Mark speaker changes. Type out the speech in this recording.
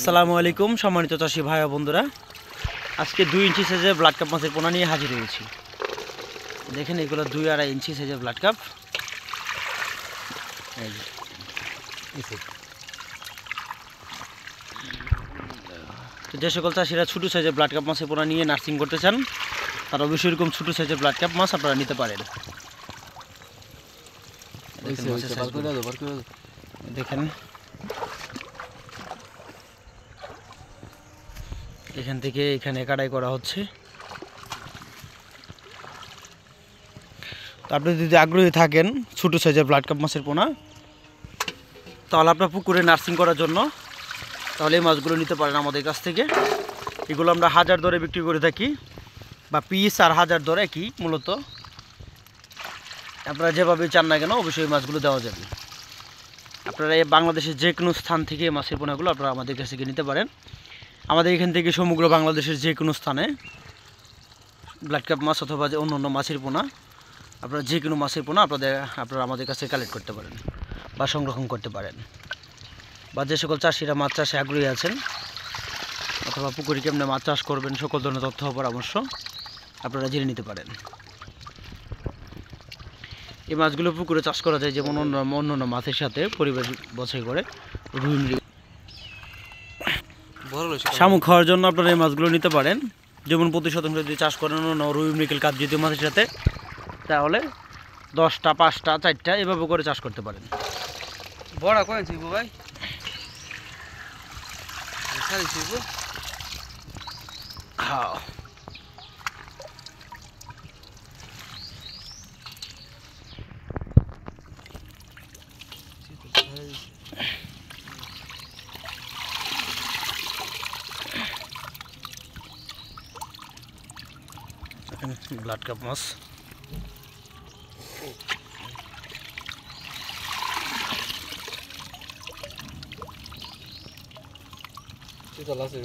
Speaker 1: আসসালামু আলাইকুম সম্মানিত চাষি ভাই ও বন্ধুরা, আজকে 2 ইঞ্চি সাইজের ব্লাড কাপ মাছের পোনা নিয়ে হাজির হয়েছি। দেখেন এগুলো 2-2.5 ইঞ্চি সাইজের ব্লাড কাপ। তো যে সকল চাষিরা ছোটো সাইজের ব্লাড কাপ মাছের পোনা নিয়ে নার্সিং করতে চান তারা অবশ্যই এরকম ছোটো সাইজের ব্লাড কাপ মাছ আপনারা নিতে পারেন। দেখেন এখান থেকে এখানে কাটাই করা হচ্ছে। তো আপনি যদি আগ্রহী থাকেন ছোটো সাইজের ব্লাড কাপ মাছের পোনা, তাহলে আপনার পুকুরে নার্সিং করার জন্য তাহলে এই মাছগুলো নিতে পারেন আমাদের কাছ থেকে। এগুলো আমরা 1000 দরে বিক্রি করে থাকি, বা পিস আর 1000 দরে কি মূলত আপনারা যেভাবে চান না কেন অবশ্যই এই মাছগুলো দেওয়া যাবে। আপনারা এই বাংলাদেশের যে কোনো স্থান থেকে এই মাছের পোনাগুলো আপনারা আমাদের কাছ থেকে নিতে পারেন। আমাদের এখান থেকে সমগ্র বাংলাদেশের যে কোনো স্থানে ব্লাড কাপ মাছ অথবা যে অন্য অন্য মাছের পোনা, আপনারা যে কোনো মাছের পোনা আপনারা আমাদের কাছে কালেক্ট করতে পারেন বা সংরক্ষণ করতে পারেন। বা যে সকল চাষিরা মাছ চাষে আগ্রহী আছেন অথবা পুকুরে কেমনে মাছ চাষ করবেন সকল ধরনের তথ্য পরামর্শ আপনারা জেনে নিতে পারেন। এই মাছগুলো পুকুরে চাষ করা যায় যেমন অন্য মাছের সাথে পরিবেশ বছর করে রুই মৃগেল শামুক খাওয়ার জন্য আপনারা এই মাছগুলো নিতে পারেন। যেমন প্রতি শতাংশ যদি চাষ করেন রুই মৃগেল কাপ জাতীয় মাছের সাথে, তাহলে 10টা 5টা 4টা এভাবে করে চাষ করতে পারেন।
Speaker 2: বড় কয়েন ছিল ভাই,
Speaker 1: হ্যাঁ ব্লাড কাপ মাছ
Speaker 2: শীতল আছে